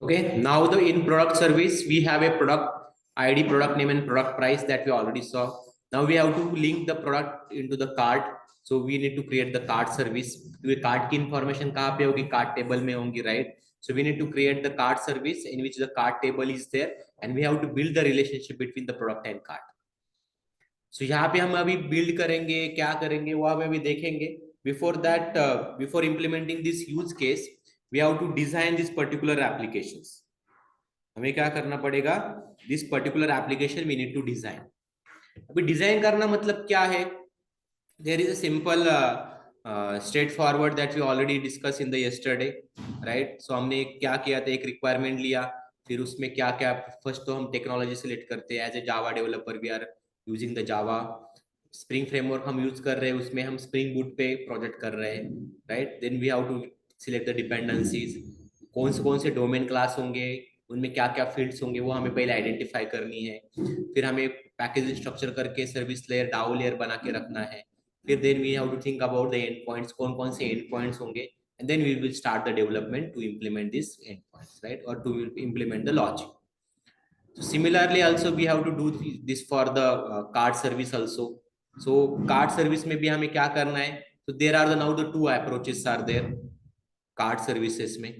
Okay, now the in product service, we have a product ID, product name, and product price that we already saw. Now we have to link the product into the cart. So we need to create the cart service. क्योंकि cart की information कहाँ पे होगी? Cart table में होंगी, right? So we need to create the cart service in which the cart table is there, and we have to build the relationship between the product and cart. So यहाँ पे हम अभी build करेंगे, क्या करेंगे वो हम अभी देखेंगे. Before that, before implementing this use case, we have to design this particular applications. हमें क्या करना पड़ेगा? This particular application we need to design. अभी डिजाइन करना मतलब क्या है? There is a simple straight forward that we already discuss in the yesterday, right? So हमने क्या किया था, एक रिक्वायरमेंट लिया, फिर उसमें क्या क्या, फर्स्ट तो हम टेक्नोलॉजी सिलेक्ट करते हैं. As a Java developer we are using the Java. Spring framework हम यूज कर रहे हैं, उसमें हम स्प्रिंग बूट पे प्रोजेक्ट कर रहे हैं, right? Then we have to select the dependencies. कौन से डोमेन क्लास होंगे, उनमें क्या क्या फील्ड्स होंगे, वो हमें पहले आइडेंटिफाई करनी है. फिर हमें पैकेज स्ट्रक्चर करके सर्विस लेयर, डाउ लेयर बना के रखना है. फिर then we have to think about the end points, कौन कौन से एंड पॉइंट्स होंगे, and then we will start the development to implement this end points, right? और to implement the logic. So similarly also we have to do this for the card service also. So card service में भी हमें क्या करना है? So there are the now the two approaches are there card services में.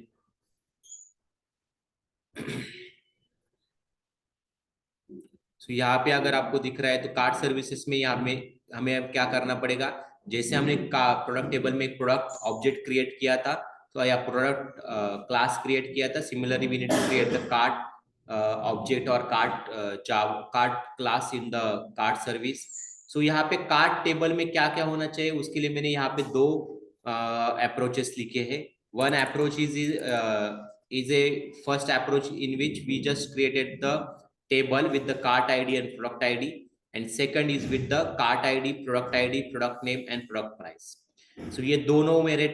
So यहाँ पे अगर आपको दिख रहा है तो कार्ड सर्विसेज में यहाँ में हमें अब क्या करना पड़ेगा? जैसे हमने प्रोडक्ट टेबल में एक प्रोडक्ट ऑब्जेक्ट क्रिएट किया था, तो या प्रोडक्ट क्लास क्रिएट किया था, similarly we need to create the card object और card class in the card service. So यहाँ पे कार्ड टेबल में क्या क्या होना चाहिए, उसके लिए मैंने यहाँ पे दो अप्रोचेस लिखे हैं. One approach is a first approach in which we just created the table with the cart ID and product ID, and second is with the cart ID, product name and product price. So ये दोनों मेरे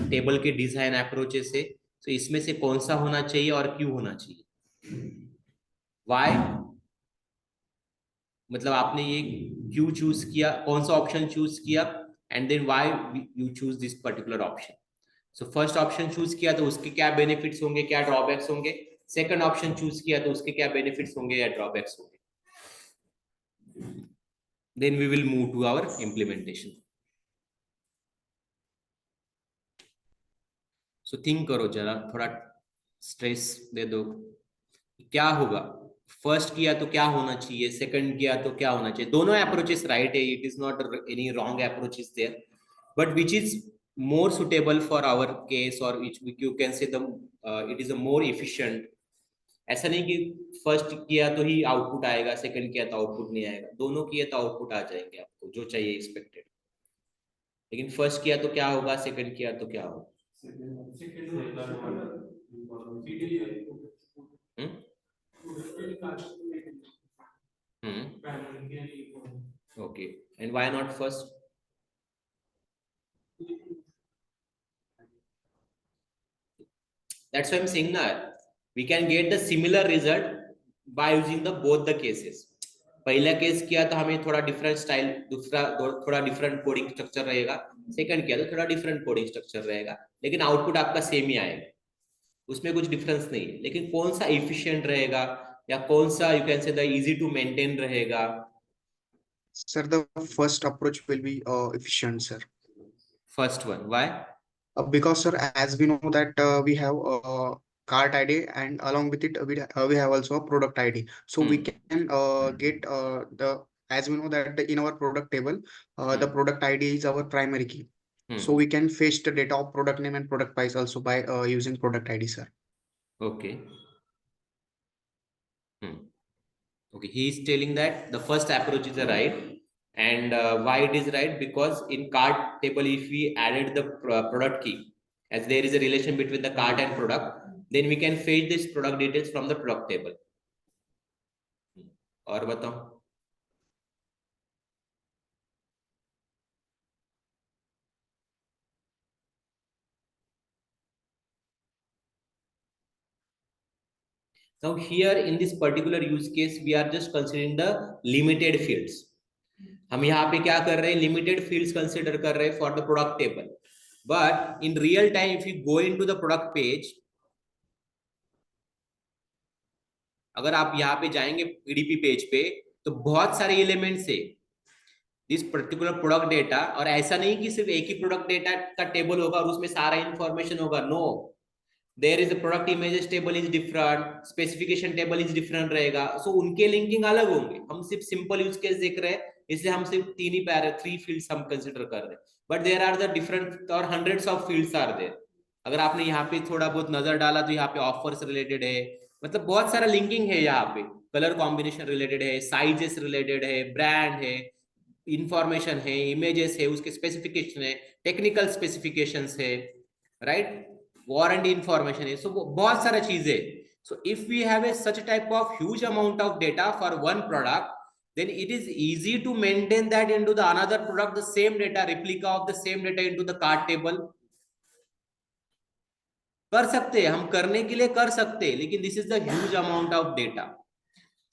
table के design approaches है. तो इसमें से कौन सा होना चाहिए और क्यों होना चाहिए? Why? मतलब आपने ये क्यों चूज किया, कौन सा ऑप्शन चूज किया, and then why you choose this particular option. So first option choose किया तो उसके क्या बेनिफिट्स होंगे, क्या ड्रॉबैक्स होंगे. सेकंड ऑप्शन चूज किया तो उसके क्या बेनिफिट्स होंगे या ड्रॉबैक्स होंगे. Then we will move to our implementation. So think करो जरा, थोड़ा स्ट्रेस दे दो. क्या होगा? फर्स्ट किया तो क्या होना चाहिए, सेकंड किया तो क्या होना चाहिए. दोनों अप्रोचेस राइट है, it is not any wrong approaches there, but which is more suitable for our case, or which you can say the it is a more efficient. ऐसा नहीं कि फर्स्ट किया तो ही आउटपुट आएगा, सेकंड किया तो output नहीं आएगा. दोनों किए तो आउटपुट आ जाएंगे आपको जो चाहिए एक्सपेक्टेड. लेकिन फर्स्ट किया तो क्या होगा, सेकंड किया तो क्या होगा. Okay, and why not first? That's why I'm saying that we can get the similar result by using the both the cases. पहला केस किया तो हमें थोड़ा डिफरेंट स्टाइल, दूसरा थोड़ा डिफरेंट कोडिंग स्ट्रक्चर रहेगा. सेकंड किया तो थोड़ा डिफरेंट कोडिंग स्ट्रक्चर रहेगा, लेकिन आउटपुट आपका सेम ही आएगा, उसमें कुछ डिफरेंस नहीं है. लेकिन कौन सा इफिशिएंट रहेगा या कौन सा you can say the easy to maintain रहेगा? Sir, the first approach will be efficient, sir. First one, why? Because, sir, as we know that we have cart ID, and along with it we have also a product ID. So we can get the, as we know that in our product table the product ID is our primary key. So we can fetch the data of product name and product price also by using product ID, sir. Okay. Okay, he is telling that the first approach is right. And why it is right? Because in cart table, if we added the product key, as there is a relation between the cart and product, then we can fetch this product details from the product table. और बताओ. Now here in this particular use case, we are just considering the limited fields. हम यहाँ पे क्या कर रहे हैं, limited fields consider कर रहे हैं for the product table. But in real time if you go into the product page, अगर आप यहाँ पे जाएंगे पीडीपी पेज पे तो बहुत सारे एलिमेंट्स है दिस पर्टिकुलर प्रोडक्ट डेटा, और ऐसा नहीं कि सिर्फ एक ही प्रोडक्ट डेटा का टेबल होगा और उसमें सारा इंफॉर्मेशन होगा, no, there is a product images table is different, specification table is different रहेगा, सो उनके लिंकिंग अलग होंगे। हम सिर्फ सिंपल यूज केस देख रहे हैं इसलिए हम सिर्फ तीन ही पैरा थ्री फील्ड्स हम कंसिडर कर रहे हैं, but there are the different और hundreds of fields are there. अगर आपने यहाँ पे थोड़ा बहुत नजर डाला तो यहाँ पे ऑफर्स रिलेटेड है, मतलब बहुत सारा लिंकिंग है यहाँ पे, कलर कॉम्बिनेशन रिलेटेड है, साइजेस रिलेटेड है, ब्रांड है, इंफॉर्मेशन है, इमेजेस है, उसके स्पेसिफिकेशन है, टेक्निकल स्पेसिफिकेशंस है, राइट, वारंटी इंफॉर्मेशन है, सो बहुत सारा चीजें। So if we have a such type of huge amount of data for one product, then it is easy to maintain that into the another product, the same data, replica of the same data into the cart table। कर सकते हैं हम, करने के लिए कर सकते हैं, लेकिन this is the huge amount of data.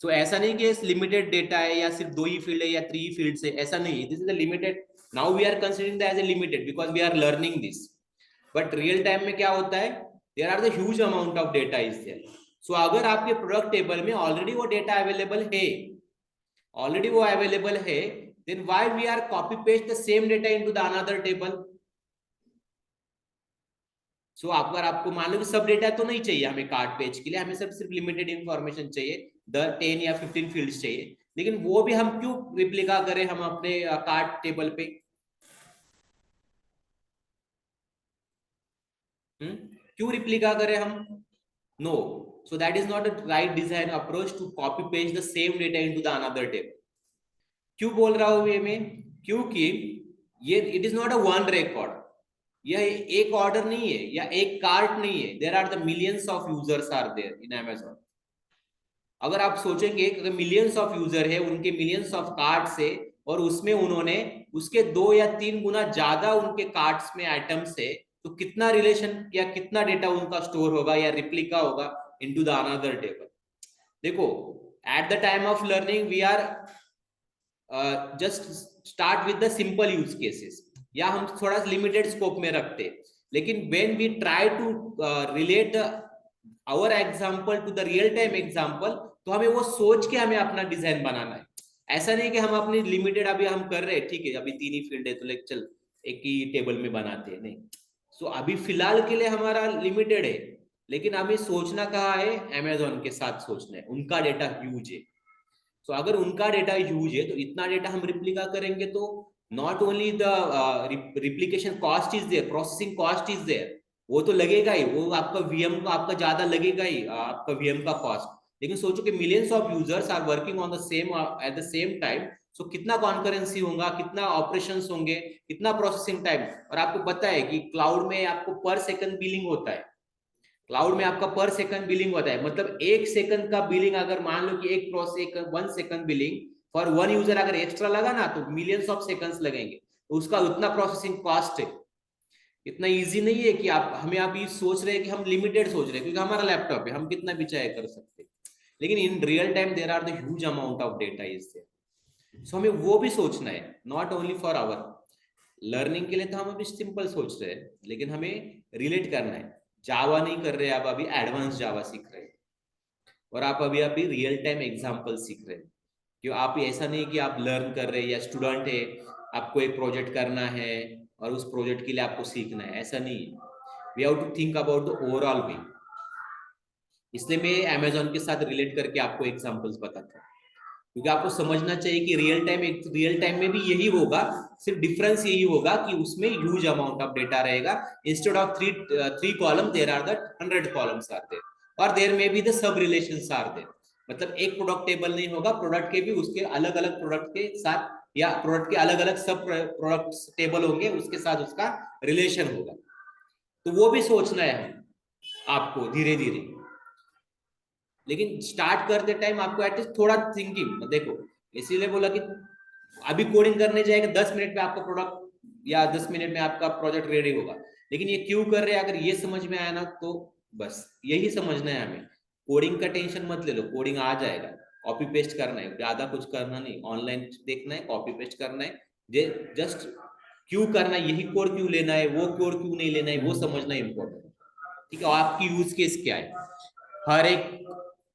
So ऐसा नहीं कि लिमिटेड डेटा है या सिर्फ दो ही फील्ड है या थ्री फील्ड है, ऐसा नहीं है, this is a limited. Now we are considering that as a limited because we are learning this, but real time में क्या होता है, there are the huge amount of data is there. So अगर आपके प्रोडक्ट टेबल में already वो data available है, already वो अवेलेबल है, then why we are copy paste the same data into the another table। सो अगर आपको मान लो कि सब डेटा तो नहीं चाहिए हमें कार्ड पेज के लिए, हमें सिर्फ लिमिटेड इंफॉर्मेशन चाहिए, 10 या 15 फील्ड्स चाहिए, लेकिन वो भी हम क्यों रिप्लिका करें हम अपने कार्ड टेबल पे, क्यों रिप्लिका करें हम, no. So that is not a right design approach to copy paste the same data into the another table. क्यों बोल रहा हूं ये मैं, क्योंकि ये it is not a one record, यह एक ऑर्डर नहीं है या एक कार्ट नहीं है, there are the millions of users are there in Amazon. अगर आप सोचेंगे कि मिलियंस ऑफ यूजर है, उनके मिलियंस ऑफ कार्ड्स है, और उसमें उन्होंने उसके 2 या 3 गुना ज्यादा उनके कार्ड्स में आइटम्स है, तो कितना रिलेशन या कितना डेटा उनका स्टोर होगा या रिप्लिका होगा इनटू द अनदर टेबल। देखो, at the time of learning we are just start with the simple use cases, या हम थोड़ा लिमिटेड स्कोप में रखते, लेकिन when we try to relate our example to the real time example, तो हमें वो सोच के हमें अपना डिजाइन बनाना है। ऐसा नहीं कि हम अपनी लिमिटेड अभी हम कर रहे हैं, ठीक है अभी 3 ही फील्ड है तो लेक चल एक ही टेबल में बनाते हैं, नहीं। सो अभी फिलहाल के लिए हमारा लिमिटेड है, लेकिन हमें सोचना कहाँ है, अमेजोन के साथ सोचना है, उनका डेटा ह्यूज है। सो अगर उनका डेटा यूज है तो इतना डेटा हम रिप्लिका करेंगे तो not only the replication cost is there, processing cost is there, वो तो लगेगा ही, वो आपका वीएम का आपका ज्यादा लगेगा ही, आपका वीएम का कॉस्ट। लेकिन सोचो कि millions of users are working on the same at the same time, so कितना कॉन्करेंसी होगा, कितना ऑपरेशंस होंगे, कितना प्रोसेसिंग टाइम। और आपको पता है कि क्लाउड में आपको पर सेकंड बिलिंग होता है, क्लाउड में आपका पर सेकंड बिलिंग होता है, मतलब 1 सेकंड का बिलिंग, अगर मान लो कि एक process 1 second billing for one user अगर एक्स्ट्रा लगा ना तो मिलियंस ऑफ सेकंड्स लगेंगे, तो उसका उतना प्रोसेसिंग कॉस्ट है। इतना इजी नहीं है कि आप हमें अभी सोच रहे हैं कि हम लिमिटेड सोच रहे हैं क्योंकि हमारा लैपटॉप है, हम कितना भी चाहे कर सकते हैं, लेकिन in real time there are the huge amount of data is there. So हमें वो भी सोचना है, not only for our learning के लिए तो हम अभी सिंपल सोच रहे हैं, लेकिन हमें रिलेट करना है। जावा नहीं कर रहे, आप अभी एडवांस जावा सीख रहे हैं, और आप अभी अभी रियल टाइम एग्जांपल सीख रहे हैं। क्यों आप ऐसा नहीं कि आप लर्न कर रहे हैं या स्टूडेंट है, आपको एक प्रोजेक्ट करना है और उस प्रोजेक्ट के लिए आपको सीखना है, ऐसा नहीं है। We have to think about the overall way. इसलिए मैं अमेजोन के साथ रिलेट करके आपको एग्जांपल्स बताता हूँ, क्योंकि आपको समझना चाहिए कि रियल टाइम में भी यही होगा, सिर्फ डिफरेंस यही होगा कि उसमें ह्यूज अमाउंट ऑफ डेटा रहेगा, instead of three column there are the 100 columns are there, और देयर में भी the sub relations are there. मतलब एक प्रोडक्ट टेबल नहीं होगा, प्रोडक्ट के भी उसके अलग अलग प्रोडक्ट के साथ या प्रोडक्ट के अलग अलग सब प्रोडक्ट टेबल होंगे, उसके साथ उसका रिलेशन होगा। तो वो भी सोचना है आपको धीरे धीरे, लेकिन स्टार्ट करते टाइम आपको एटलीस्ट थोड़ा थिंकिंग देखो, इसीलिए बोला कि अभी कोडिंग करने जाएगा 10 मिनट में आपका प्रोडक्ट या 10 मिनट में आपका प्रोजेक्ट रेडी होगा, लेकिन ये क्यों कर रहे हैं, अगर ये समझ में आया ना तो बस यही समझना है हमें। कोडिंग का टेंशन मत ले लो, कोडिंग आ जाएगा, कॉपी पेस्ट करना है, ज्यादा कुछ करना नहीं, ऑनलाइन देखना है, कॉपी पेस्ट करना है, जस्ट क्यों करना है, यही कोड क्यों लेना है, वो कोड क्यों नहीं लेना है, वो समझना इंपॉर्टेंट है। ठीक है, आपकी यूज केस क्या है, हर एक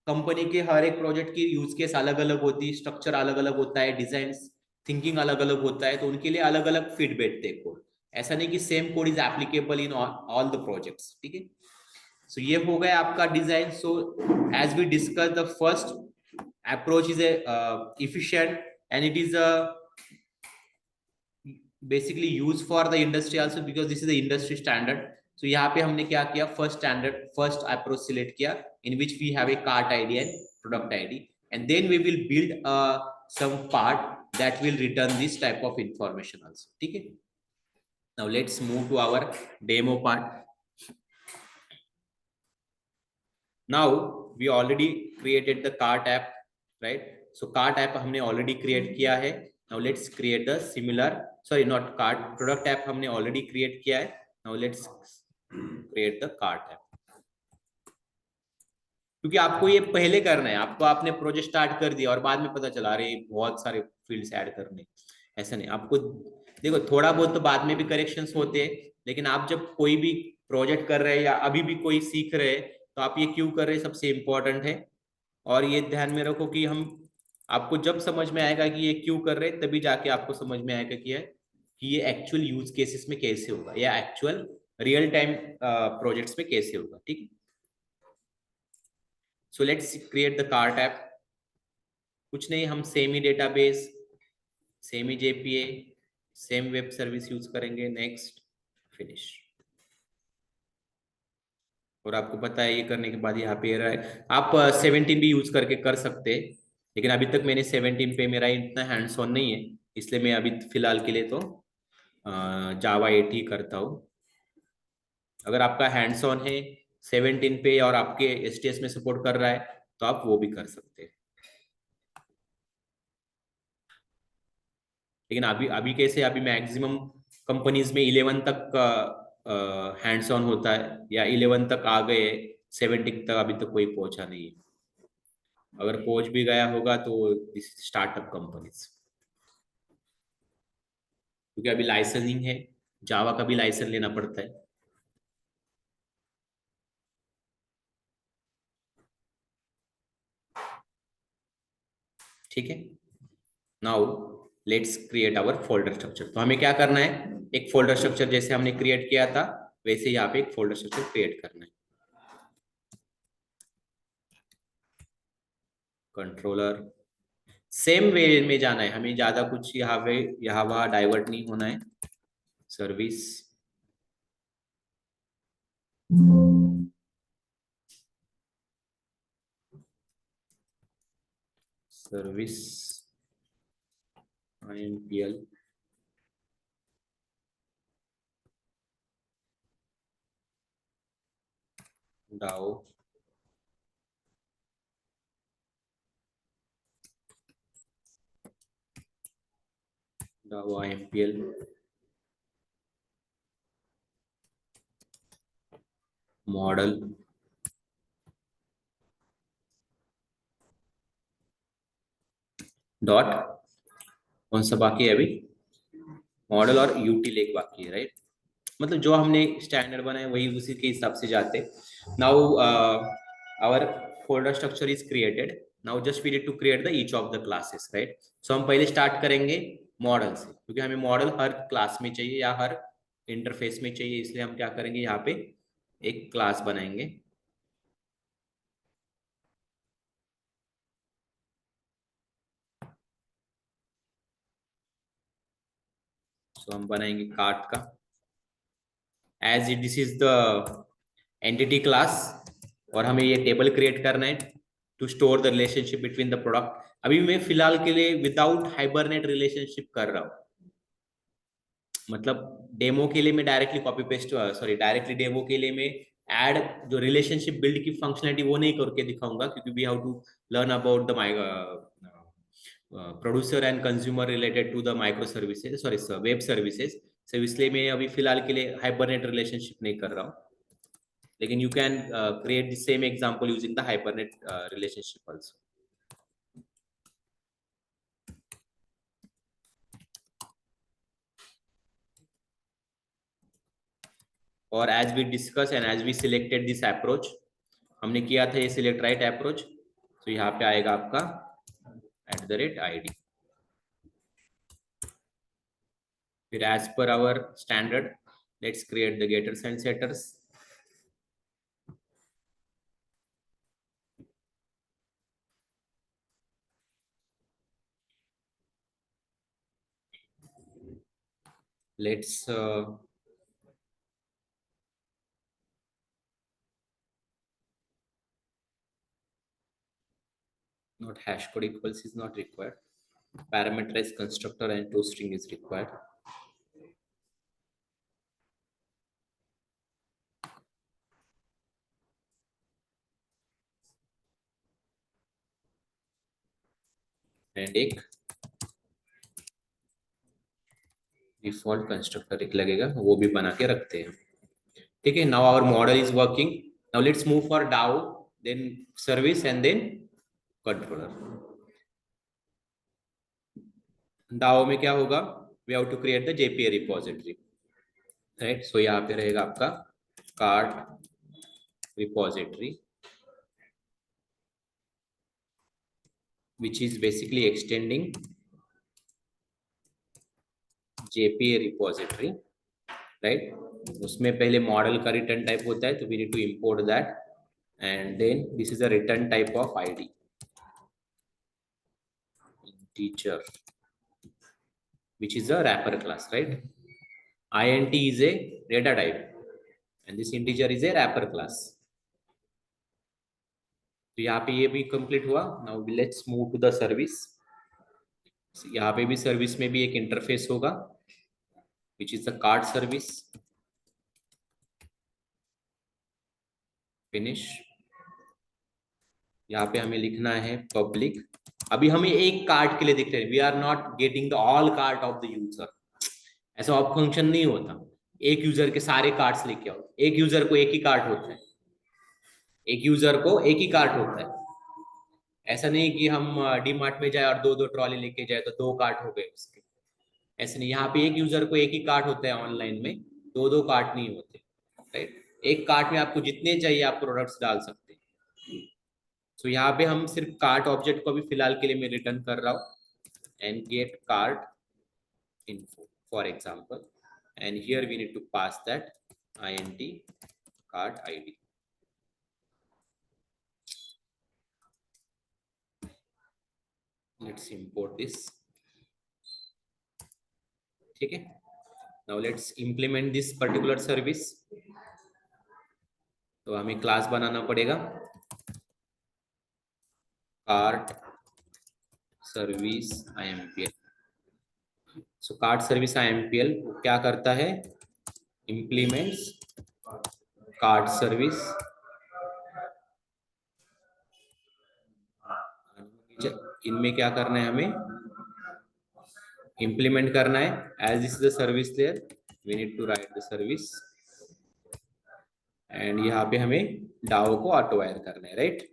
कंपनी के हर एक प्रोजेक्ट की यूज केस अलग अलग होती है, स्ट्रक्चर अलग अलग होता है, डिजाइन थिंकिंग अलग अलग होता है, तो उनके लिए अलग अलग फिट बैठते हैं कोड। ऐसा नहीं कि same code is applicable in all the projects, ठीक है। सो ये हो गया आपका design. So as we discuss, the first approach is a efficient and it is a basically used for the industry also because this is the industry standard. So यहाँ पे हमने क्या किया, first approach select किया in which we have a cart ID and product ID, and then we will build some part that will return this type of information also, ठीक है। Now let's move to our demo part. Now we already created the cart app, right? So cart app हमने already create किया है। Now let's create the similar, sorry not cart, product app हमने already create किया है। Now let's create the cart app। क्योंकि आपको ये पहले करना है, आपको आपने प्रोजेक्ट स्टार्ट कर दिया और बाद में पता चला रहे बहुत सारे फील्ड्स ऐड करने, ऐसा नहीं। आपको देखो थोड़ा बहुत तो बाद में भी करेक्शंस होते हैं, लेकिन आप जब कोई भी प्रोजेक्ट कर रहे हैं या अभी भी कोई सीख रहे हैं, तो आप ये क्यों कर रहे हैं सबसे इम्पोर्टेंट है। और ये ध्यान में रखो कि हम, आपको जब समझ में आएगा कि ये क्यों कर रहे हैं, तभी जाके आपको समझ में आएगा कि ये एक्चुअल यूज केसेस में कैसे होगा या एक्चुअल रियल टाइम प्रोजेक्ट्स में कैसे होगा, ठीक है। So let's create the cart app. कुछ नहीं, हम same database, same JPA, same web service use करेंगे। Next, finish. और आपको पता है ये करने के बाद यहाँ पे रहा है, आप 17 भी यूज करके कर सकते हैं, लेकिन अभी तक मैंने 17 पे मेरा इतना हैंड्स ऑन नहीं है, इसलिए मैं अभी फिलहाल के लिए तो जावा 8 ही करता हूँ। अगर आपका हैंड्स ऑन है 17 पे और आपके एसटीएस में सपोर्ट कर रहा है, तो आप वो भी कर सकते हैं। लेकिन अभी अभी कैसे, अभी मैक्सिमम कंपनीज में 11 तक हैंड्स ऑन होता है या 11 तक आ गए, 17 तक अभी तक कोई पहुंचा नहीं है। अगर पहुंच भी गया होगा तो स्टार्टअप कंपनीज, क्योंकि अभी लाइसेंसिंग है, जावा का भी लाइसेंस लेना पड़ता है। ठीक है। Now let's create our folder structure. तो हमें क्या करना है, एक फोल्डर स्ट्रक्चर जैसे हमने क्रिएट किया था वैसे यहाँ पे एक फोल्डर स्ट्रक्चर क्रिएट करना है। कंट्रोलर, सेम वे में जाना है हमें, ज्यादा कुछ यहाँ वहां डाइवर्ट नहीं होना है। Service, service IMPL DAO DAO IMPL model dot, कौन सा बाकी है अभी, मॉडल और यूटिल एक बाकी है, राइट। मतलब जो हमने स्टैंडर्ड बनाए वही उसी के हिसाब से जाते। Now our folder structure is created. Now just we need to create the each of the classes, right. So हम पहले स्टार्ट करेंगे मॉडल से, क्योंकि हमें मॉडल हर क्लास में चाहिए या हर इंटरफेस में चाहिए, इसलिए हम क्या करेंगे, यहाँ पे एक क्लास बनाएंगे। सो हम बनाएंगे कार्ट का, as it this is the entity class, और हमें ये टेबल क्रिएट करना है to store the relationship between the product. अभी मैं फिलहाल के लिए विदाउट हाइबरनेट रिलेशनशिप कर रहा हूँ, मतलब डेमो के लिए मैं directly copy paste, sorry directly demo के लिए मैं ऐड जो रिलेशनशिप बिल्ड की फंक्शनलिटी वो नहीं करके दिखाऊंगा, क्योंकि we have to learn about the producer and consumer related to the micro services, sorry web services. So इसलिए मैं अभी फिलहाल के लिए हाइबरनेट रिलेशनशिप नहीं कर रहा हूँ, लेकिन you can create the same example using the hypernet relationship also. और as we discuss and as we selected this approach, हमने किया था ये select right approach, तो यहाँ पे आएगा आपका @id। फिर as per our standard let's create the getters and setters. let's not hash code equals is not required. Parameterize constructor and toString is required. And एक डिफॉल्ट कंस्ट्रक्टर एक लगेगा, वो भी बना के रखते हैं। ठीक है, now our model is working. Now let's move for DAO, then service and then controller. DAO में क्या होगा, we have to create the JPA repository, right. So यहाँ पे रहेगा आपका cart repository which is basically extending JPA repository, right। उसमें पहले model का रिटर्न टाइप होता है, तो we need to import that, and then this is a return type of ID teacher which is a wrapper class, right। int is a data type and this integer is a wrapper class। तो यहाँ पे ये भी complete हुआ। Now let's move to the service. यहाँ पे भी service में भी एक इंटरफेस होगा which is the card service। Finish. यहाँ पे हमें लिखना है पब्लिक। अभी हमें एक कार्ड के लिए दिख रहे हैं, we are not getting the all card of the user. ऐसा ऑप फंक्शन नहीं होता, एक यूजर के सारे कार्ड्स लेके आओ। एक यूजर को एक ही कार्ड होता है, एक यूजर को एक ही कार्ड होता है। ऐसा नहीं कि हम डी मार्ट में जाए और दो दो ट्रॉली लेके जाए तो दो कार्ड हो गए उसके। ऐसे नहीं, यहाँ पे एक यूजर को एक ही कार्ड होता है ऑनलाइन में, दो दो कार्ड नहीं होते, राइट। एक कार्ड में आपको जितने चाहिए आप प्रोडक्ट्स डाल सकते हैं। तो यहाँ पे हम सिर्फ कार्ट ऑब्जेक्ट को भी फिलहाल के लिए मैं रिटर्न कर रहा हूँ, and get cart info for example, and here we need to pass that int cart id। let's import this। ठीक है, now let's implement this particular service। तो हमें क्लास बनाना पड़ेगा cart service impl। सो कार्ट सर्विस IMPL क्या करता है, implements cart service. इनमें क्या करना है, हमें implement करना है। as this is the service there we need to write the service, and यहाँ पे हमें DAO को ऑटो वायर करना है, right,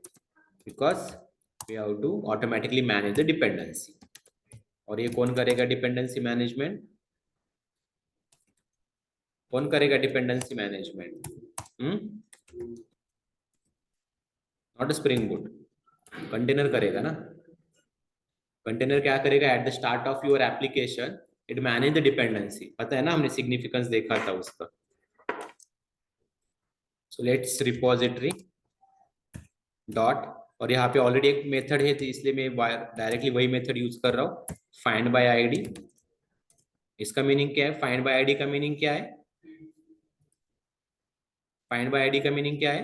because we have to automatically manage the dependency। और ये कौन करेगा डिपेंडेंसी मैनेजमेंट, कौन करेगा dependency management, not spring boot, container करेगा ना। कंटेनर क्या करेगा, at the start of your application it manage the dependency. पता है ना, हमने सिग्निफिकेंस देखा था उसका। सो लेट्स रिपोजिटरी डॉट, और यहाँ पे ऑलरेडी एक मेथड है तो इसलिए मैं डायरेक्टली वही मेथड यूज कर रहा हूँ, फाइंड बाय आईडी। इसका मीनिंग क्या है, फाइंड बाय आईडी का मीनिंग क्या है, फाइंड बाय आईडी का मीनिंग क्या है,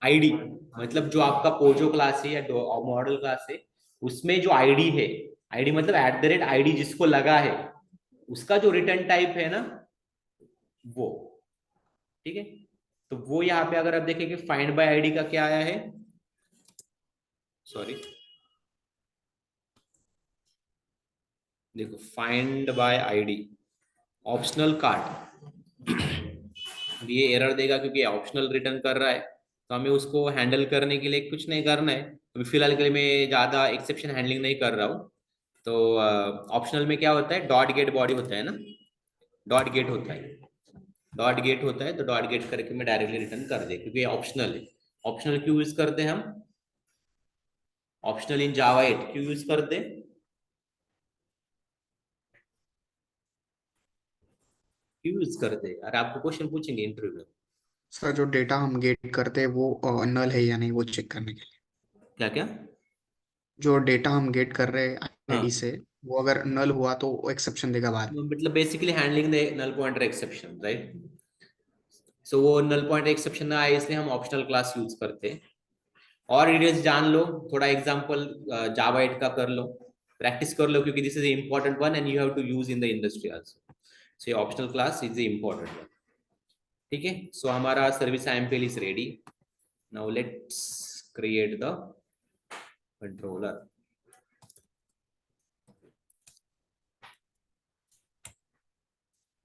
आईडी मतलब जो आपका पोजो क्लास है या मॉडल क्लास है उसमें जो आईडी है, आईडी मतलब @id जिसको लगा है उसका जो रिटर्न टाइप है ना वो, ठीक है। तो वो यहाँ पे अगर आप देखेंगे फाइंड बाय आईडी का क्या आया है, सॉरी देखो, find by ID optional card. ये एरर देगा क्योंकि ऑप्शनल रिटर्न कर रहा है, तो हमें उसको हैंडल करने के लिए कुछ नहीं करना है। अभी फिलहाल के लिए मैं ज्यादा एक्सेप्शन हैंडलिंग नहीं कर रहा हूँ। तो ऑप्शनल में क्या होता है, डॉट गेट बॉडी होता है ना, डॉट गेट होता है, डॉट गेट होता है, तो डॉट गेट करके मैं डायरेक्टली रिटर्न कर दे, क्योंकि ऑप्शनल है। ऑप्शनल क्यों यूज करते हैं हम, ऑप्शनल इन जावा 8 क्यों यूज करते? क्यों यूज करते? अरे आपको क्वेश्चन पूछेंगे इंटरव्यू में। सर जो डेटा हम गेट करते हैं वो नल है या नहीं वो चेक करने के लिए। क्या क्या? जो डेटा हम गेट कर रहे हैं आईडी हाँ, से, वो अगर नल हुआ तो एक्सेप्शन देगा बाद में। मतलब basically handling the null pointer exception, right? So वो नल पॉइंटर एक्सेप्शन ना आए इसलिए हम ऑप्शनल क्लास यूज करते हैं। और डिटेल्स जान लो, थोड़ा एग्जांपल जावा 8 का कर लो, प्रैक्टिस कर लो, क्योंकि this is important one and you have to use in the industry also. So optional class is the important one. ठीक है, सो हमारा service IMPL is ready. Now let's create the controller.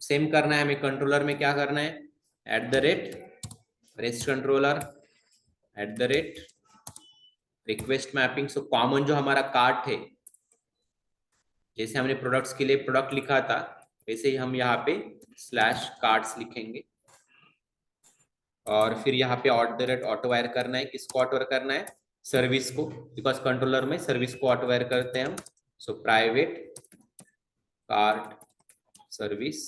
Same करना है हमें, controller में क्या करना है, at the rate rest controller, at the rate request mapping. So common जो हमारा कार्ट है, जैसे हमने प्रोडक्ट्स के लिए प्रोडक्ट लिखा था, वैसे ही हम यहाँ पे स्लैश कार्ड्स लिखेंगे। और फिर यहाँ पे at the rate auto wire करना है। किसको ऑटो वायर करना है? सर्विस को, बिकॉज कंट्रोलर में सर्विस को ऑटो वायर करते हैं हम। So private cart service,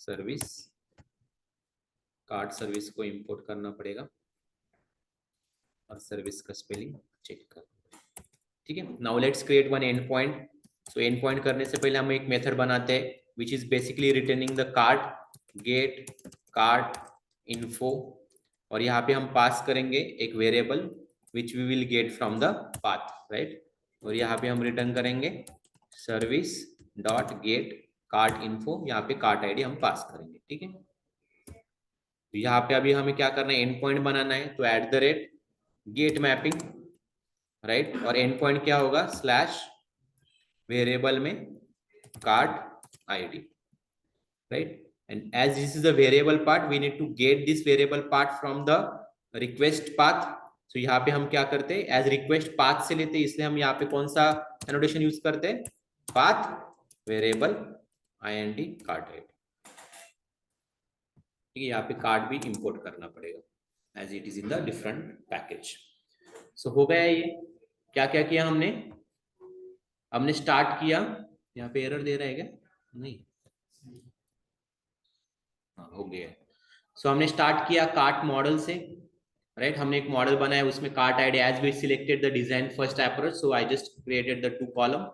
service card service को इंपोर्ट करना पड़ेगा और सर्विस का स्पेलिंग चेक कर। ठीक है, now let's create one end point. So end point करने से पहले हम एक मेथड बनाते हैं which is basically returning the card get card info. और यहाँ पे हम पास करेंगे एक variable which we will get from the path, right? और यहाँ पे हम रिटर्न करेंगे service dot get card info. यहाँ पे कार्ड आईडी हम पास करेंगे। ठीक है, तो यहाँ पे अभी हमें क्या करना है, एंड पॉइंट बनाना है। तो at the rate get mapping, right? और एंड पॉइंट क्या होगा, स्लैश वेरिएबल में card ID, right? And as this is a variable part, we need to get this variable part from the request path. So यहाँ पे हम क्या करते हैं, as request path से लेते हैं, इसलिए हम यहाँ पे कौन सा annotation यूज करते हैं, path variable int card है। ठीक है, यहाँ पे कार्ड भी इंपोर्ट करना पड़ेगा as it is in the different package. So हो गया ये। क्या क्या किया हमने? हमने स्टार्ट किया, यहाँ पे एरर दे रहा है क्या? नहीं, हाँ हो गया। सो हमने स्टार्ट किया कार्ट मॉडल से, राइट? हमने एक मॉडल बनाया, उसमें cart ID as we selected the design first approach, so I just created the 2 column.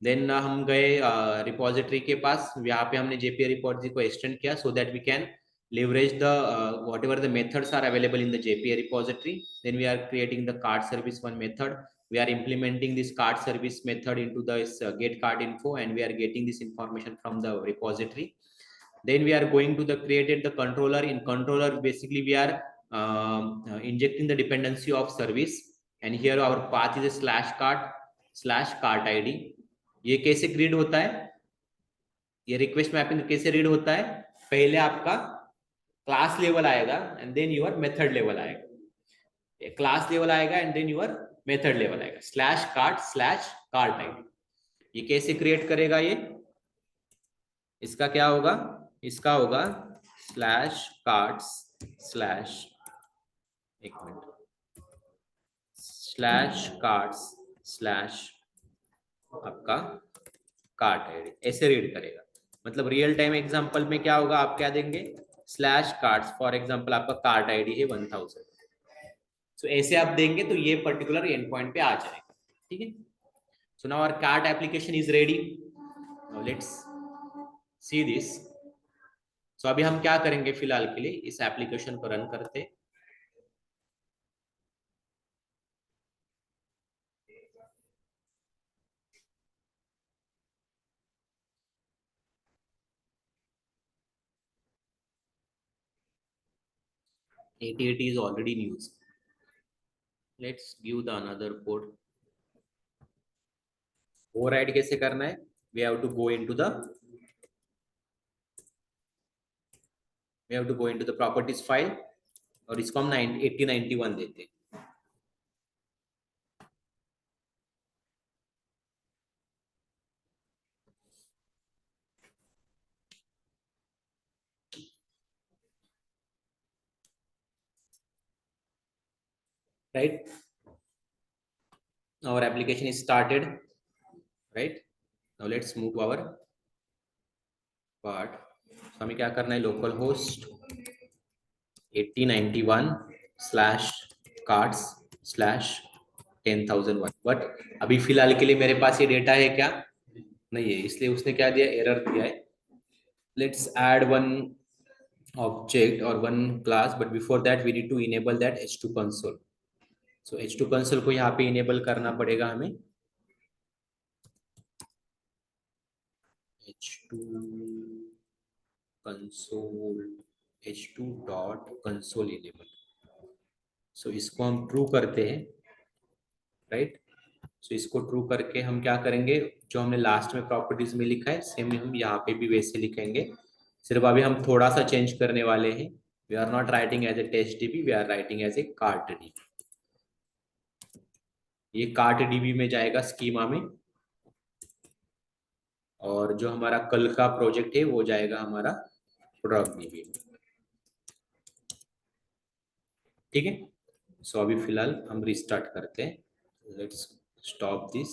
Then हम गए रिपोजिटरी के पास, यहाँ पे हमने जेपीई रिपोजिटरी को एक्सटेंड किया so that we can leverage the whatever the methods are available in the JPA repository. Then we are creating the card service one method. We are implementing this card service method into the get card info, and we are getting this information from the repository. Then we are going to the created the controller. In controller basically we are injecting the dependency of service, and here our path is a slash cart id. ये कैसे read होता है, ये request mapping कैसे read होता है? पहले आपका क्लास लेवल आएगा and then your method level आएगा। क्लास लेवल आएगा and then your method level आएगा, स्लैश कार्ट आईडी। ये कैसे क्रिएट करेगा ये? इसका क्या होगा, इसका होगा स्लैश कार्ड्स स्लैश, एक मिनट, स्लैश कार्ड्स स्लैश आपका कार्ट आईडी, ऐसे रीड करेगा। मतलब रियल टाइम एग्जांपल में क्या होगा, आप क्या देंगे, स्लैश कार्ड्स, फॉर एग्जांपल आपका कार्ट आईडी है 1000। सो ऐसे आप देंगे तो ये पर्टिकुलर एंड पॉइंट पे आ जाएगा। ठीक है, so now our cart application is ready. Now let's see this. So अभी हम क्या करेंगे, फिलहाल के लिए इस एप्लीकेशन को रन करते। AT&T is already in use. Let's give the another port. Override कैसे करना है? We have to go into the properties file और इसको हम 8091 देते हैं। Right, our application is started, right? Now let's move to our part. So हमें क्या करना है, लोकल होस्ट 8091/cards/10,001। बट अभी फिलहाल के लिए मेरे पास ये डेटा है क्या, नहीं है, इसलिए उसने क्या दिया, एरर दिया है। Let's add one object or one class, but before that we need to enable that h2 console. So h2 console को यहाँ पे enable करना पड़ेगा हमें, h2 console h2 dot console enable। so इसको हम ट्रू करते हैं, राइट। सो इसको ट्रू करके हम क्या करेंगे, जो हमने लास्ट में प्रॉपर्टीज में लिखा है सेम हम यहाँ पे भी वैसे लिखेंगे, सिर्फ अभी हम थोड़ा सा चेंज करने वाले हैं। We are not writing as a test DB, we are writing as a cart DB. ये कार्ट डीबी में जाएगा स्कीमा में, और जो हमारा कल का प्रोजेक्ट है वो जाएगा हमारा प्रोडक्ट डीबी में, ठीक है। सो अभी फिलहाल हम रिस्टार्ट करते हैं, let's stop this.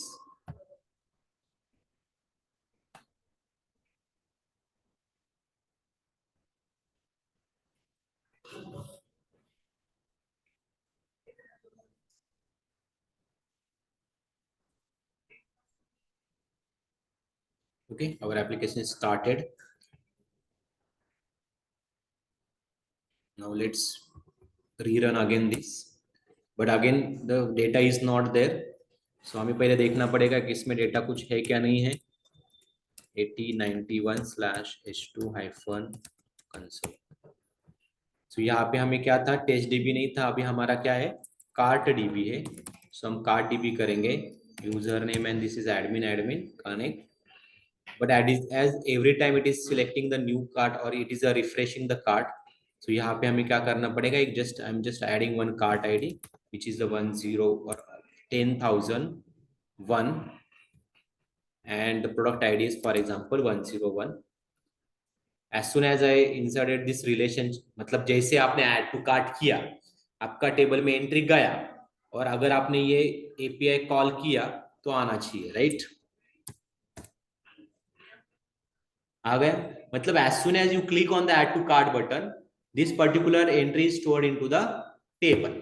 Okay, our application is started. Now let's rerun again this, but again the data is not there. So हमें पहले देखना पड़ेगा कि इसमें डेटा कुछ है क्या नहीं है। 8091/h2-console। so यहाँ पे हमें क्या था, टेस्ट डीबी नहीं था, अभी हमारा क्या है, कार्ट डीबी है। so हम कार्ट डीबी करेंगे, user name and this is admin connect, but as every time it is selecting the new cart or it is refreshing the cart, so यहाँ पे हमें क्या करना पड़ेगा, एक I'm just adding one cart ID which is the 10 or 10,001 and the product ID is for example 101। as soon as I inserted this relation, मतलब जैसे आपने add to cart किया, आपका टेबल में एंट्री गया, और अगर आपने ये API कॉल किया तो आना चाहिए, राइट। आ गया, मतलब as soon as you click on the add to cart button, this particular entry is stored into the table।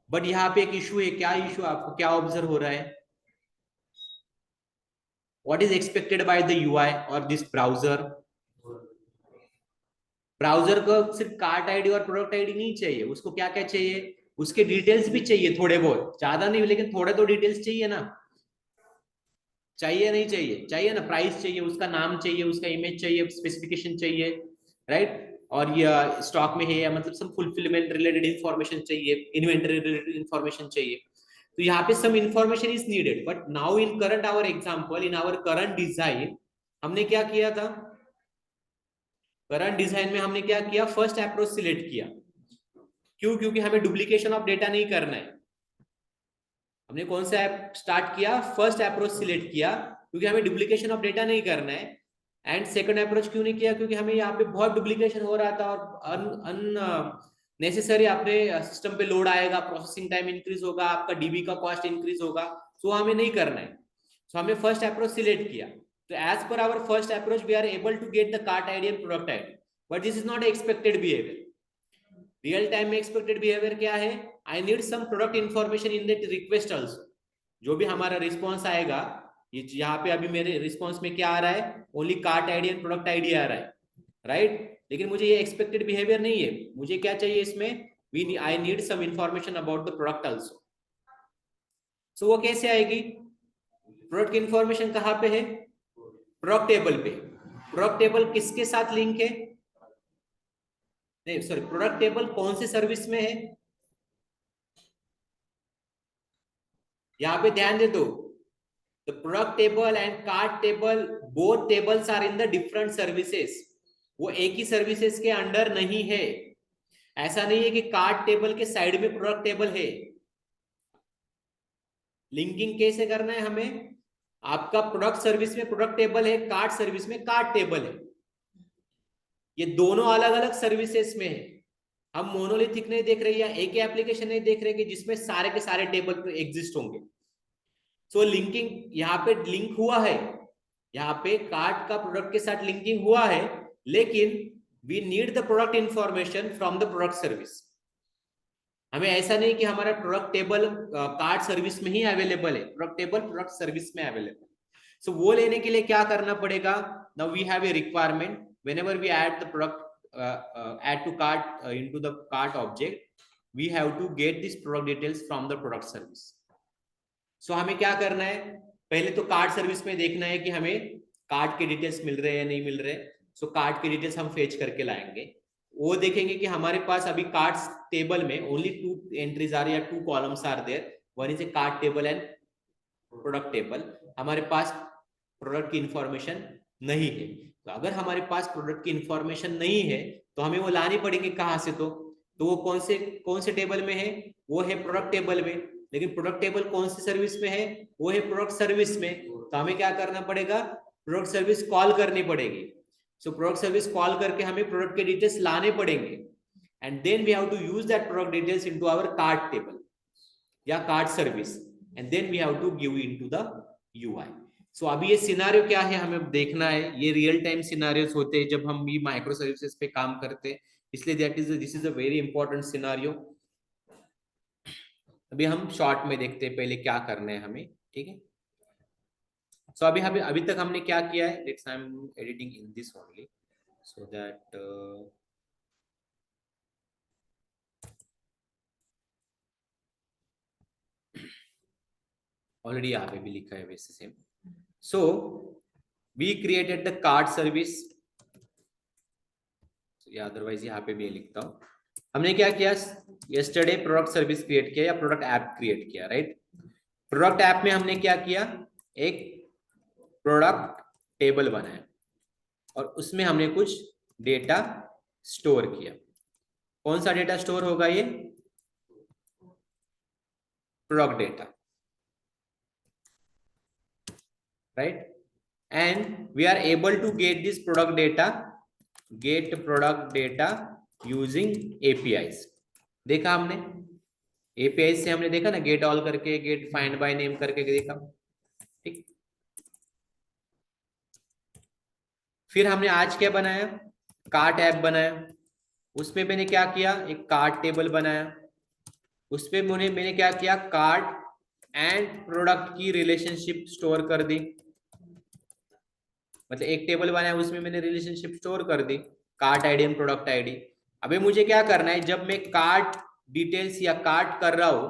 But यहाँ पे एक इशू है, क्या इशू, आपको क्या ऑब्जर्व हो रहा है, what is expected by the UI or this browser। Browser को सिर्फ कार्ट आईडी और प्रोडक्ट आईडी नहीं चाहिए, उसको क्या क्या चाहिए, उसके डिटेल्स भी चाहिए, थोड़े बहुत, ज्यादा नहीं लेकिन थोड़े तो डिटेल्स चाहिए ना, चाहिए नहीं चाहिए, चाहिए ना, प्राइस चाहिए, उसका नाम चाहिए, उसका इमेज चाहिए, स्पेसिफिकेशन चाहिए, राइट। और ये स्टॉक में है या, मतलब सब फुलफिलमेंट रिलेटेड इंफॉर्मेशन चाहिए, इन्वेंटरी रिलेटेड इंफॉर्मेशन चाहिए। तो यहाँ पे some information is needed, but now in current our example, in our current design हमने क्या किया था, करंट डिजाइन में हमने क्या किया, फर्स्ट अप्रोच सिलेक्ट किया। क्यों, क्योंकि हमें डुप्लीकेशन ऑफ डेटा नहीं करना है। हमने कौन सा ऐप स्टार्ट किया, फर्स्ट अप्रोच सिलेक्ट किया, क्योंकि हमें डुप्लीकेशन ऑफ डेटा नहीं करना है। एंड सेकंड अप्रोच क्यों नहीं किया, क्योंकि हमें यहाँ पे बहुत डुप्लीकेशन हो रहा था और नेसेसरी अपने सिस्टम पे लोड आएगा, प्रोसेसिंग टाइम इंक्रीज होगा, आपका डीबी का कॉस्ट इंक्रीज होगा, सो हमें नहीं करना है। सो हमने फर्स्ट अप्रोच सिलेक्ट किया। तो as per our first approach we are able to get the cart ID and product ID, but this is not expected behaviour. Real time में एक्सपेक्टेड बिहेवियर क्या है, I need some product information in that request also. जो भी हमारा response आएगा, ये यहाँ पे अभी मेरे रिस्पॉन्स में क्या आ रहा है, only cart ID and product ID आ रहा है, राइट। लेकिन मुझे ये एक्सपेक्टेड बिहेवियर नहीं है, मुझे क्या चाहिए इसमें, I need some information about the product also. So वो कैसे आएगी, प्रोडक्ट इंफॉर्मेशन कहाँ पे है, प्रोडक्ट टेबल पे। प्रोडक्ट टेबल किसके साथ लिंक है, नहीं सॉरी, प्रोडक्ट टेबल कौन से सर्विस में है, यहाँ पे ध्यान दे दो, the product table and cart table both tables are in the different services. वो एक ही सर्विसेज के अंडर नहीं है। ऐसा नहीं है कि कार्ट टेबल के साइड में प्रोडक्ट टेबल है। लिंकिंग कैसे करना है हमें, आपका प्रोडक्ट सर्विस में प्रोडक्ट टेबल है, कार्ट सर्विस में कार्ट टेबल है, ये दोनों अलग अलग सर्विसेज में है। हम मोनोलिथिक नहीं देख रहे या एक ही एप्लीकेशन नहीं देख रहे कि जिसमें सारे के सारे टेबल एग्जिस्ट होंगे। सो लिंकिंग यहाँ पे लिंक हुआ है, यहाँ पे कार्ट का प्रोडक्ट के साथ लिंकिंग हुआ है, लेकिन we need the product information from the product service. हमें ऐसा नहीं कि हमारा प्रोडक्ट टेबल कार्ट सर्विस में ही अवेलेबल है, प्रोडक्ट टेबल प्रोडक्ट सर्विस में अवेलेबल। सो वो लेने के लिए क्या करना पड़ेगा, now we have a requirement whenever we add the product add to cart into the cart object, we have to get this product details from the product service. So हमें क्या करना है, पहले तो कार्ड सर्विस में देखना है कि हमें कार्ड के डिटेल्स मिल रहे हैं या नहीं मिल रहे। सो कार्ड के डिटेल्स हम फेच करके लाएंगे, वो देखेंगे कि हमारे पास अभी कार्ड्स टेबल में ओनली 2 एंट्रीज आर या 2 columns are there, one is a card table and product table. हमारे पास प्रोडक्ट की इंफॉर्मेशन नहीं है। तो अगर हमारे पास प्रोडक्ट की इंफॉर्मेशन नहीं है तो हमें वो लानी पड़ेगी कहाँ से, तो वो कौन से टेबल में है, वो है प्रोडक्ट टेबल में। लेकिन प्रोडक्ट टेबल कौन सी सर्विस में है, वो है प्रोडक्ट सर्विस में। तो हमें क्या करना पड़ेगा, प्रोडक्ट सर्विस कॉल करनी पड़ेगी। सो प्रोडक्ट सर्विस कॉल करके हमें प्रोडक्ट के डिटेल्स लाने पड़ेंगे, and then we have to use that product details into our cart table या cart service, and then we have to give into the UI. So अभी ये scenario क्या है हमें देखना है, ये रियल टाइम सिनारियोस होते हैं जब हम ये माइक्रो सर्विसेज पे काम करते हैं, इसलिए this is a very important scenario. अभी हम शॉर्ट में देखते हैं पहले क्या करना है हमें, ठीक है। सो अभी तक हमने क्या किया है, let's I am editing in this only so that already यहाँ पे भी लिखा है वैसे same. So we created the card service, या अदरवाइज यहाँ पे भी लिखता हूँ। हमने क्या किया, यस्टरडे प्रोडक्ट सर्विस क्रिएट किया या प्रोडक्ट ऐप क्रिएट किया, राइट। प्रोडक्ट ऐप में हमने क्या किया, एक प्रोडक्ट टेबल बनाया और उसमें हमने कुछ डेटा स्टोर किया। कौन सा डेटा स्टोर होगा, ये product data, right. And we are able to get this product data using APIs। देखा हमने APIs से, हमने देखा ना, गेट ऑल करके, गेट फाइंड बाय नेम करके देखा, ठीक। फिर हमने आज क्या बनाया, कार्ट ऐप बनाया। उसमें मैंने क्या किया, एक कार्ट टेबल बनाया। उसपे मैंने क्या किया, कार्ट एंड प्रोडक्ट की रिलेशनशिप स्टोर कर दी। मतलब एक टेबल बनाया, उसमें मैंने रिलेशनशिप स्टोर कर दी, cart ID and product ID. अभी मुझे क्या करना है, जब मैं कार्ट डिटेल्स या कार्ट कर रहा हूं,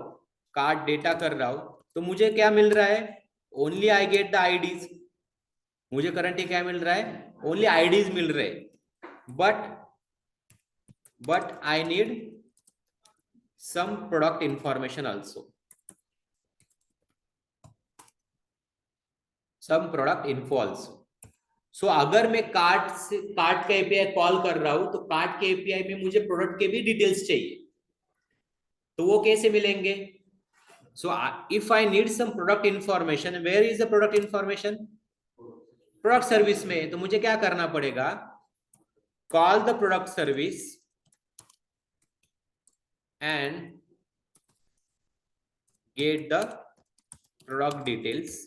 कार्ट डेटा कर रहा हूं, तो मुझे क्या मिल रहा है, only I get the IDs. मुझे करंटली क्या मिल रहा है, ओनली आईडीज मिल रहे, but I need some product information also, some product info also. So अगर मैं कार्ट का एपीआई कॉल कर रहा हूं, तो कार्ट के एपीआई में मुझे प्रोडक्ट के भी डिटेल्स चाहिए, तो वो कैसे मिलेंगे। So if I need some product information, where is the product information, product service में। तो मुझे क्या करना पड़ेगा, call the product service and get the product details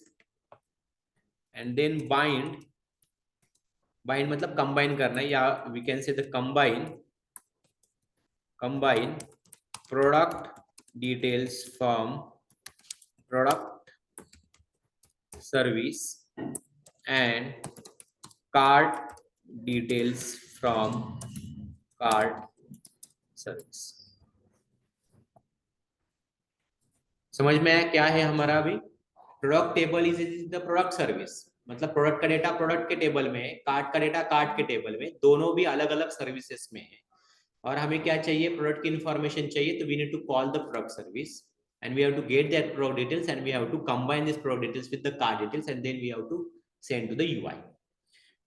and then bind मतलब कंबाइन करना है, या we can say the combine product details from product service and cart details from cart service. समझ में आया क्या है हमारा। अभी product table is the product service, मतलब प्रोडक्ट का डेटा प्रोडक्ट के टेबल में है, कार्ट का डेटा कार्ट के टेबल में, दोनों भी अलग अलग सर्विसेज में है। और हमें क्या चाहिए, प्रोडक्ट की इंफॉर्मेशन चाहिए, तो we need to call the product service and we have to get that product details and we have to combine this product details with the card details and then we have to send to the UI।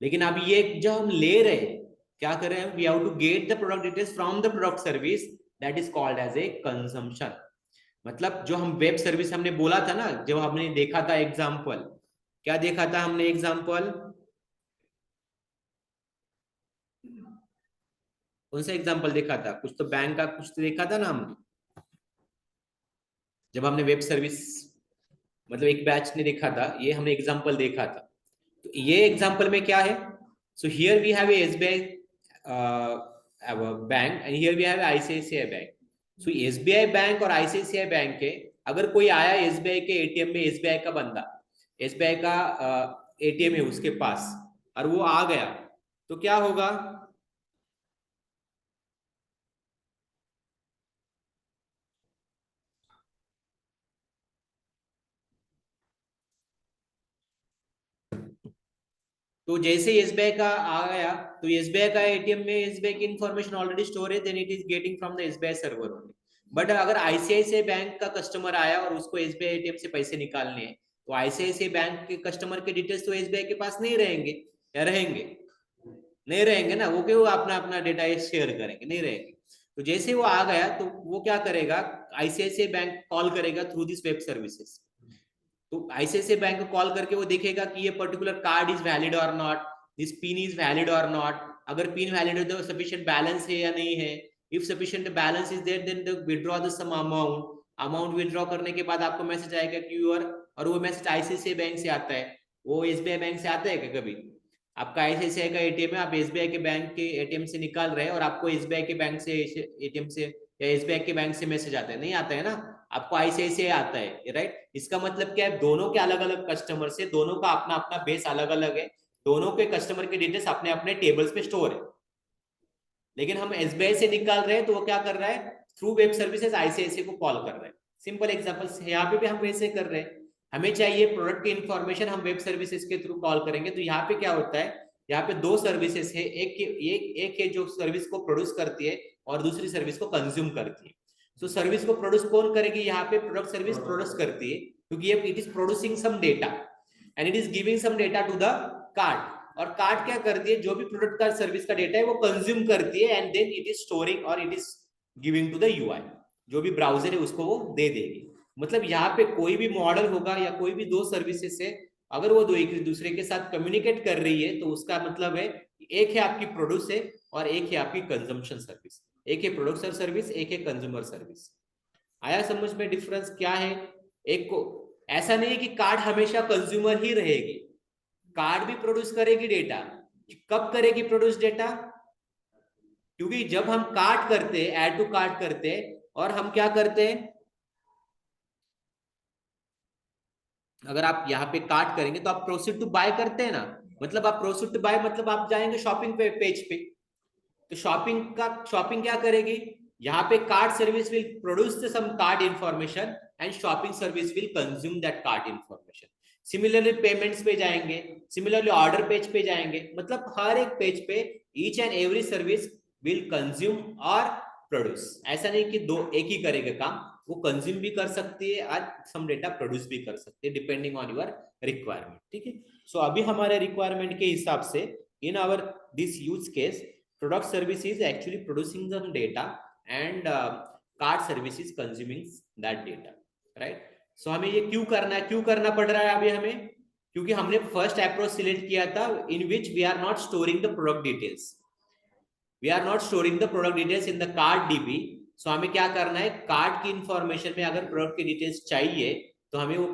लेकिन अब ये जो हम ले रहे हैं, क्या कर रहे हैं, we have to get the product details from the product service, that is called as a consumption। मतलब जो हम वेब सर्विस हमने बोला था ना, जब हमने देखा था एग्जाम्पल, क्या देखा था हमने एग्जाम्पल, कौन सा एग्जाम्पल देखा था, कुछ तो बैंक का कुछ तो देखा था ना हमने, जब हमने वेब सर्विस मतलब एक बैच ने देखा था, ये हमने एग्जांपल देखा था। तो ये एग्जांपल में क्या है, so here we have SBI bank and here we have ICICI bank. So SBI bank और आईसीआईसीआई बैंक के अगर कोई आया एसबीआई के एटीएम में, एसबीआई का बंदा, एसबीआई का एटीएम है उसके पास, और वो आ गया, तो क्या होगा, तो जैसे एसबीआई का आ गया, तो एसबीआई का एटीएम में एसबीआई की इंफॉर्मेशन ऑलरेडी स्टोर है, then it is getting from the SBI server only. But अगर आईसीआईसीआई बैंक का कस्टमर आया और उसको एसबीआई एटीएम से पैसे निकालने हैं, तो आईसीआईसीआई बैंक के कस्टमर के डिटेल्स तो एसबीआई के पास नहीं रहेंगे, या रहेंगे? नहीं रहेंगे ना, वो क्यों अपना अपना डेटा शेयर करेंगे, नहीं रहेंगे। तो जैसे वो आ गया तो वो क्या करेगा, आईसीआईसीआई बैंक कॉल करेगा थ्रू दिस वेब सर्विसेज। तो आईसीआईसीआई बैंक को कॉल करके वो देखेगा कि ये पर्टिकुलर कार्ड इज वैलिड और not, this pin is valid और नॉट। अगर पिन वैलिड है तो सफिशिएंट बैलेंस है या नहीं है। If sufficient balance is there then withdraw the some amount. Amount withdraw करने के बाद आपको मैसेज आएगा कि यूर, और वो मैसेज आईसीआईसीआई बैंक से आता है, वो एसबीआई बैंक से आता है क्या कभी? आपका आईसीआईसीआई का एटीएम है, आप एसबीआई के बैंक के एटीएम से निकाल रहे हैं और आपको एसबीआई के बैंक से एटीएम से या एसबीआई के बैंक से मैसेज आता है? नहीं आता है ना, आपको आईसीआईसीआई आता है, राइट। इसका मतलब क्या है, दोनों के अलग अलग कस्टमर से, दोनों का अपना अपना बेस अलग अलग है, दोनों के कस्टमर के डिटेल्स अपने अपने टेबल्स पे स्टोर है। लेकिन हम एसबीआई से निकाल रहे हैं तो वो क्या कर रहा है, थ्रू वेब सर्विसेज आईसीआईसीआई को कॉल कर रहा है। सिंपल एग्जांपल यहाँ पे भी हम वैसे कर रहे हैं। हमें चाहिए प्रोडक्ट की इंफॉर्मेशन, हम वेब सर्विसेज के थ्रू कॉल करेंगे। तो यहाँ पे क्या होता है, यहाँ पे दो सर्विसेज है, एक है जो सर्विस को प्रोड्यूस करती है और दूसरी सर्विस को कंज्यूम करती है। तो सर्विस को प्रोड्यूस कौन करेगी, यहाँ पे प्रोडक्ट सर्विस प्रोड्यूस करती है, क्योंकि ये it is producing some data and it is giving some data to the card. और कार्ड क्या करती है, जो भी प्रोडक्ट का सर्विस का डेटा है वो कंज्यूम करती है and then it is storing और it is giving to the UI, जो भी ब्राउजर है उसको वो दे देगी। मतलब यहाँ पे कोई भी मॉडल होगा या कोई भी दो सर्विसेज से अगर वो दो एक दूसरे के साथ कम्युनिकेट कर रही है, तो उसका मतलब है एक है आपकी प्रोड्यूस है और एक है आपकी कंजम्पशन सर्विस। एक है प्रोडक्शन सर्विस, एक है कंज्यूमर सर्विस। आया समझ में डिफरेंस क्या है? एक को ऐसा नहीं है कि कार्ड हमेशा कंज्यूमर ही रहेगी, कार्ड भी प्रोड्यूस करेगी डेटा। कब करेगी प्रोड्यूस डेटा? क्योंकि जब हम कार्ड करते हैं, ऐड टू कार्ड करते हैं, और हम क्या करते हैं, अगर आप यहाँ पे कार्ड करेंगे तो आप प्रोसीड टू बाय करते हैं ना, मतलब आप प्रोसीड टू बाय मतलब आप जाएंगे शॉपिंग पे पेज पे। तो शॉपिंग क्या करेगी, यहाँ पे card service will produce some card information and shopping service will consume that card information. Similarly payments पे जाएंगे, सिमिलरली ऑर्डर पेज पे जाएंगे, मतलब हर एक पेज पे each and every service will consume और प्रोड्यूस। ऐसा नहीं कि दो एक ही करेगा काम, वो कंज्यूम भी कर सकती है और सम डेटा प्रोड्यूस भी कर सकती है डिपेंडिंग ऑन योर रिक्वायरमेंट। ठीक है, सो अभी हमारे रिक्वायरमेंट के हिसाब से in our this use case product service is actually producing some data and card service is consuming that data, right? So हमें ये क्यों करना पड़ रहा है अभी हमें, क्योंकि हमने फर्स्ट अप्रोच सिलेक्ट किया था in which we are not storing the product details, in the card db। so हमें क्या करना है, कार्ड की इंफॉर्मेशन में अगर प्रोडक्ट की डिटेल्स चाहिए तो हमें वो